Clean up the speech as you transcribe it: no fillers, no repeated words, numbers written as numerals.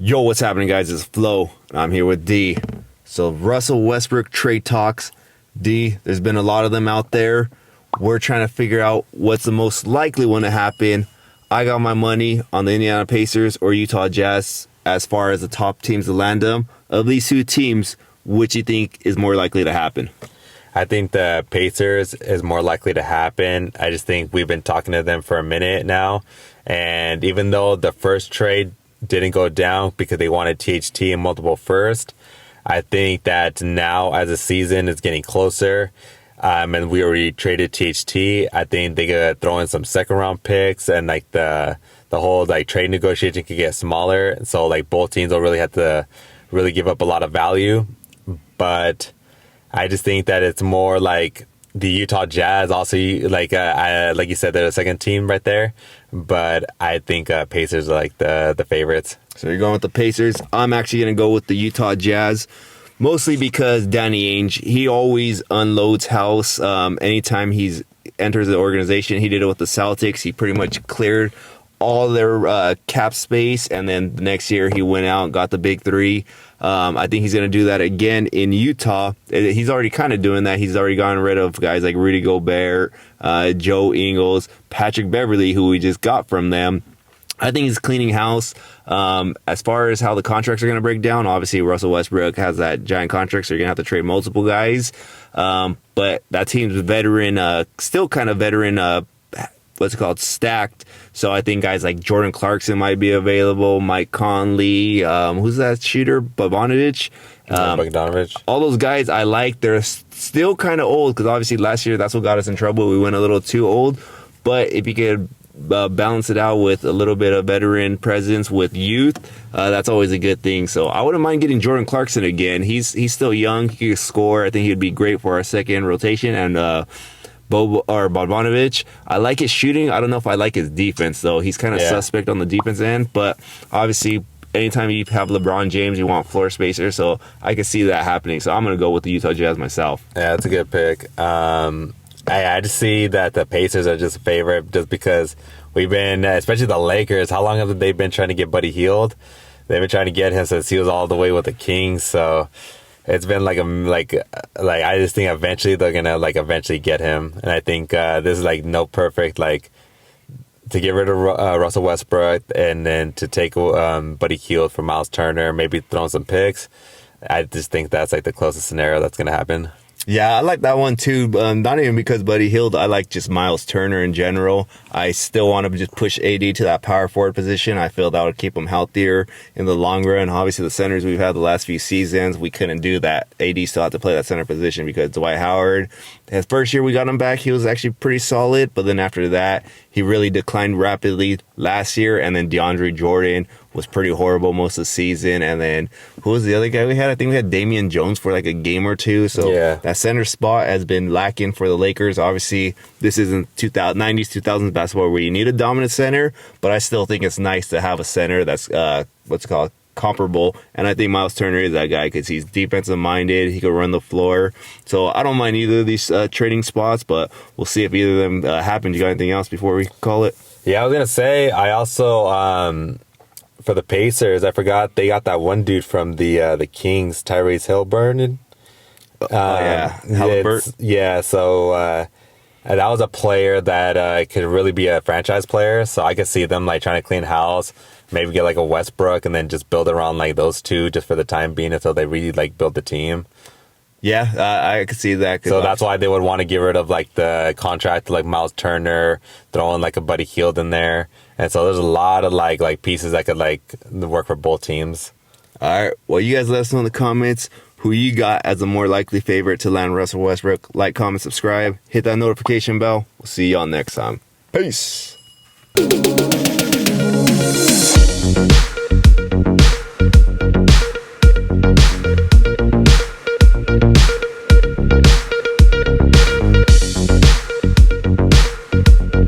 Yo, what's happening, guys? It's Flo, and I'm here with D. So, Russell Westbrook trade talks. D, there's been a lot of them out there. We're trying to figure out what's the most likely one to happen. I got my money on the Indiana Pacers or Utah Jazz as far as the top teams to land them. Of these two teams, which you think is more likely to happen? I think the Pacers is more likely to happen. I just think we've been talking to them for a minute now. And even though the first trade didn't go down because they wanted THT and multiple first, I think that now as the season is getting closer, and we already traded THT, I think they could throw in some second round picks, and like the whole like trade negotiation could get smaller. So like both teams will really have to really give up a lot of value. But I just think that it's more like the Utah Jazz also, like you said, they're the second team right there. But I think Pacers are like the favorites. So you're going with the Pacers. I'm actually going to go with the Utah Jazz, mostly because Danny Ainge, he always unloads house. Anytime he enters the organization, he did it with the Celtics. He pretty much cleared all their cap space, and then the next year he went out and got the big three. I think he's going to do that again in Utah. He's already kind of doing that. He's already gotten rid of guys like Rudy Gobert, Joe Ingles, Patrick Beverley, who we just got from them. I think he's cleaning house. As far as how the contracts are going to break down, obviously Russell Westbrook has that giant contract, so you're going to have to trade multiple guys. But that team's veteran, still kind of veteran, stacked. So I think guys like Jordan Clarkson might be available, Mike Conley, who's that shooter, Bogdanovic. All those guys I like. They're still kind of old because obviously last year that's what got us in trouble. We went a little too old. But if you could balance it out with a little bit of veteran presence with youth, that's always a good thing. So I wouldn't mind getting Jordan Clarkson again. He's still young. He can score. I think he'd be great for our second rotation. And Bogdanovic, I like his shooting. I don't know if I like his defense, though. He's kind of suspect on the defense end. But obviously, anytime you have LeBron James, you want floor spacer. So I can see that happening. So I'm going to go with the Utah Jazz myself. Yeah, that's a good pick. I just see that the Pacers are just a favorite just because we've been, especially the Lakers, how long have they been trying to get Buddy Hield? They've been trying to get him since he was all the way with the Kings. So it's been like I just think eventually they're gonna eventually get him, and I think this is no perfect to get rid of Russell Westbrook and then to take Buddy Hield for Miles Turner, maybe throw in some picks. I just think that's the closest scenario that's gonna happen. Yeah, I like that one too. Not even because Buddy Hield. I like just Miles Turner in general. I still want to just push AD to that power forward position. I feel that would keep him healthier in the long run. Obviously, the centers we've had the last few seasons, we couldn't do that. AD still had to play that center position because Dwight Howard, his first year we got him back, he was actually pretty solid. But then after that, he really declined rapidly last year. And then DeAndre Jordan was pretty horrible most of the season. And then who was the other guy we had? I think we had Damian Jones for a game or two. So that center spot has been lacking for the Lakers. Obviously, this isn't 90s, 2000s basketball where you need a dominant center, but I still think it's nice to have a center that's comparable. And I think Miles Turner is that guy because he's defensive minded. He can run the floor. So I don't mind either of these trading spots, but we'll see if either of them happen. You got anything else before we call it? Yeah, I was going to say, I also, for the Pacers, I forgot they got that one dude from the Kings, Tyrese Haliburton. Halliburton. So that was a player that could really be a franchise player. So I could see them trying to clean house, maybe get a Westbrook, and then just build around those two just for the time being until they really build the team. Yeah, I could see that. So that's why they would want to get rid of the contract to Miles Turner, throw in a Buddy Hield in there. And so there's a lot of pieces that could work for both teams. All right. Well, you guys let us know in the comments who you got as a more likely favorite to land Russell Westbrook. Like, comment, subscribe, hit that notification bell. We'll see y'all next time. Peace.